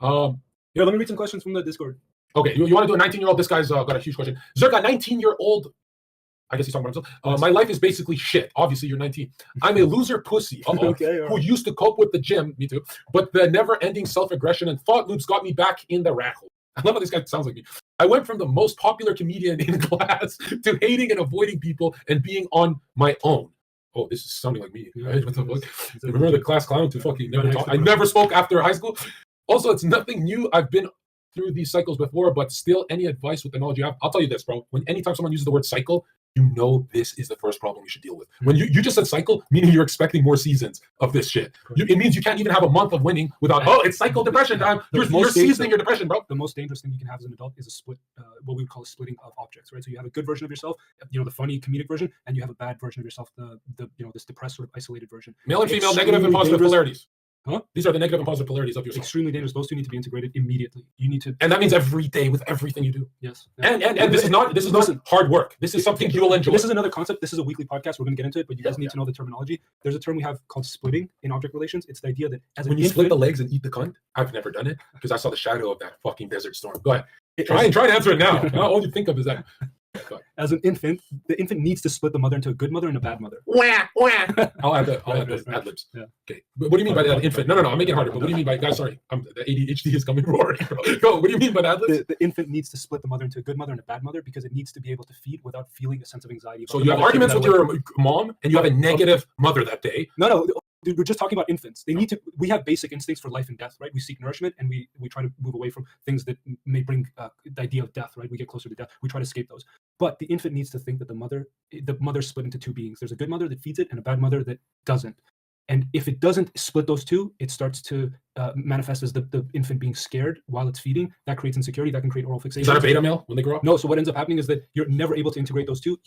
Yeah, let me read some questions from the Discord. Okay, you want to do a 19-year-old? This guy's got a huge question. Zerka, 19-year-old. I guess he's talking about himself. My life is basically shit. Obviously, you're 19. I'm a loser pussy who used to cope with the gym, me too, but the never-ending self-aggression and thought loops got me back in the rat hole. I love how this guy sounds like me. I went from the most popular comedian in class to hating and avoiding people and being on my own. Oh, this is sounding like me. Right? What the fuck? Remember the class clown to fucking never talk? I never spoke after high school. Also, it's nothing new. I've been through these cycles before, but still, any advice with the knowledge you have? I'll tell you this, bro. Anytime someone uses the word cycle, you know this is the first problem you should deal with. When you just said cycle, meaning you're expecting more seasons of this shit. It means you can't even have a month of winning without, it's cycle depression time. You're seasoning your depression, bro. The most dangerous thing you can have as an adult is a split, what we would call a splitting of objects, right? So you have a good version of yourself, the funny comedic version, and you have a bad version of yourself, this depressed sort of isolated version. Male and female, negative and positive polarities. Huh? These are the negative and positive polarities of yourself. Extremely dangerous. Those two need to be integrated immediately. You need to, and that means every day with everything you do. Yes. And this is not hard work. This is something you will enjoy. This is another concept. This is a weekly podcast. We're going to get into it, but you guys need to know the terminology. There's a term we have called splitting in object relations. It's the idea that when you split the legs and eat the cunt. I've never done it because I saw the shadow of that fucking desert storm. Go ahead. Try and answer it now. All you think of is that. As an infant, the infant needs to split the mother into a good mother and a bad mother. I'll add the ad libs. Yeah. Okay. But what do you mean by that infant? No, I'm making it harder. But what do you mean by, guys, sorry, the ADHD is coming roaring. Go, what do you mean by ad libs? The infant needs to split the mother into a good mother and a bad mother because it needs to be able to feed without feeling a sense of anxiety. So you have arguments with your mom and you have a negative mother that day. No. Dude, we're just talking about infants. We have basic instincts for life and death, right? We seek nourishment and we try to move away from things that may bring the idea of death, right? We get closer to death. We try to escape those. But the infant needs to think that the mother's split into two beings. There's a good mother that feeds it and a bad mother that doesn't. And if it doesn't split those two, it starts to manifest as the infant being scared while it's feeding. That creates insecurity. That can create oral fixation. Is that a beta male when they grow up? No. So what ends up happening is that you're never able to integrate those two.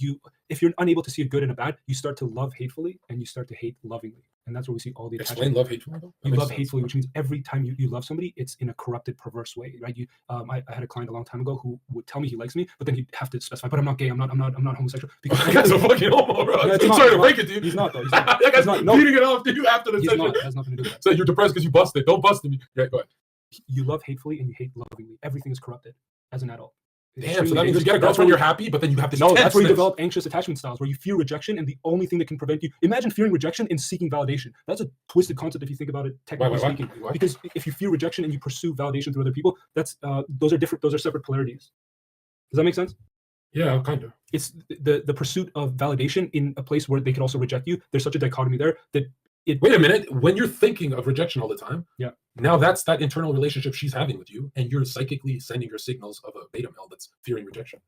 If you're unable to see a good and a bad, you start to love hatefully and you start to hate lovingly. And that's where we see all the explain love hatefully. You love hatefully, which means every time you love somebody, it's in a corrupted, perverse way, right? I had a client a long time ago who would tell me he likes me, but then he'd have to specify, but I'm not gay, I'm not homosexual. Because that's a fucking homo, bro. I'm sorry to break it to you. He's not though. That guy's beating it off to you after the session. Not. It has nothing to do with that. So you're depressed because you busted. Don't bust me. Yeah, go ahead. You love hatefully and you hate lovingly. Everything is corrupted as an adult. Damn, so that means you get a girlfriend, you're happy, but then you have this. No, that's where you develop anxious attachment styles, where you fear rejection, and the only thing that can prevent you. Imagine fearing rejection and seeking validation. That's a twisted concept if you think about it technically speaking. Why? Because if you fear rejection and you pursue validation through other people, that's those are different. Those are separate polarities. Does that make sense? Yeah, kind of. It's the pursuit of validation in a place where they could also reject you. There's such a dichotomy there that. Wait a minute. When you're thinking of rejection all the time, yeah. Now that's that internal relationship she's having with you, and you're psychically sending her signals of a beta male that's fearing rejection.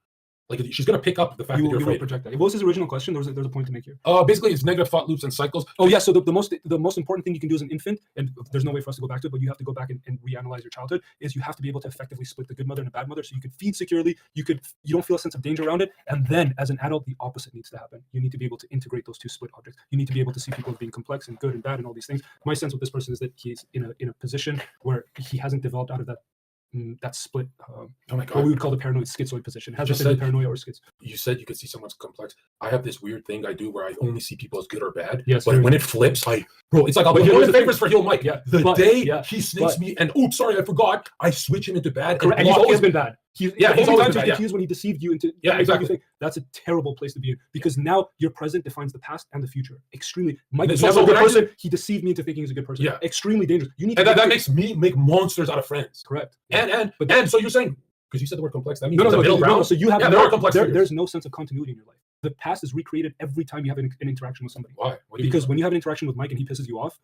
Like she's gonna pick up the fact that you're afraid. Project that. What was his original question? There's a point to make here. Basically, it's negative thought loops and cycles. Oh yeah. So the most important thing you can do as an infant, and there's no way for us to go back to it, but you have to go back and reanalyze your childhood. Is you have to be able to effectively split the good mother and the bad mother, so you can feed securely. You don't feel a sense of danger around it, and then as an adult, the opposite needs to happen. You need to be able to integrate those two split objects. You need to be able to see people as being complex and good and bad and all these things. My sense with this person is that he's in a position where he hasn't developed out of that split, oh my God, what we would call the paranoid schizoid position. Has just said paranoia or schiz. You said you could see someone's complex. I have this weird thing I do where I only see people as good or bad. Yes, but when it flips, it's like I'll do the favors for Heel Mike. Yeah, the day he snakes me and oops, sorry, I forgot. I switch him into bad. Correct. And he's always been bad. He's always been confused when he deceived you into exactly. That's a terrible place to be in because now your present defines the past and the future. Extremely. Mike is never a good person. He deceived me into thinking he's a good person. Yeah. Extremely dangerous. You need that makes me make monsters out of friends. Correct. And so you're saying because you said the word complex, that means no. So you have there's no sense of continuity in your life. The past is recreated every time you have an interaction with somebody. Why? Because when you have an interaction with Mike and he pisses you off,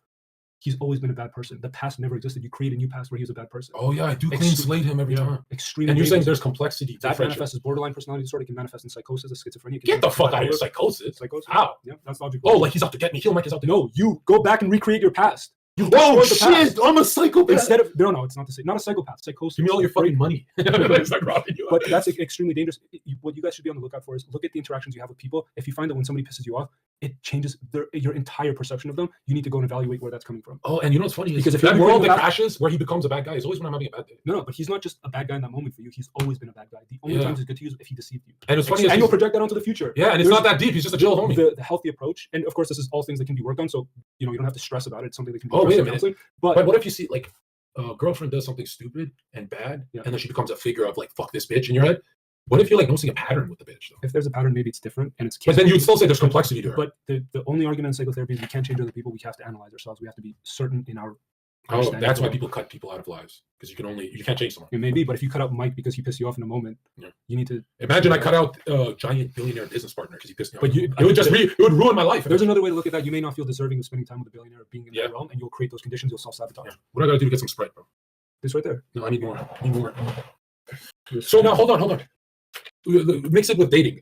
he's always been a bad person. The past never existed. You create a new past where he was a bad person. Oh yeah, I do clean slate him every time. Extremely. And you're saying there's complexity. That manifests as borderline personality disorder. It can manifest in psychosis, as schizophrenia. Get the fuck out of here, psychosis. How? Yeah, that's logical. Oh, like he's out to get me. Heel Mike is out to. No, you go back and recreate your past. Oh shit! I'm a psychopath. Instead of no, it's not the same. Not a psychopath. Psychosis. Give me all your fucking money. But that's extremely dangerous. What you guys should be on the lookout for is look at the interactions you have with people. If you find that when somebody pisses you off, it changes your entire perception of them. You need to go and evaluate where that's coming from. Oh, and you know what's funny? Because if that world that crashes where he becomes a bad guy is always when I'm having a bad day. No, but he's not just a bad guy in that moment for you. He's always been a bad guy. The only time he's good to you is if he deceived you. And it's funny, and you'll project that onto the future. Yeah, and it's not that deep. He's just a chill homie. The healthy approach, and of course, this is all things that can be worked on. So you don't have to stress about it. It's something that can be. Oh, wait a minute. But what if you see like a girlfriend does something stupid and bad, Yeah. and then she becomes a figure of like fuck this bitch in your head. What if you're like noticing a pattern with the bitch though? If there's a pattern, maybe it's different, and it's. But then you would still say there's complexity to it. But the only argument in psychotherapy is we can't change other people. We have to analyze ourselves. We have to be certain in our. Oh, that's why people cut people out of lives, because you can't change someone. It may be, but if you cut out Mike because he pissed you off in a moment, you need to. Imagine I cut out a giant billionaire business partner because he pissed me off. But it would ruin my life. There's another way to look at that. You may not feel deserving of spending time with a billionaire or being in that realm, and you'll create those conditions. You'll self-sabotage. Yeah. What do I gotta do to get some Sprite, bro? This right there. No, I need more. So now hold on. Mix it with dating.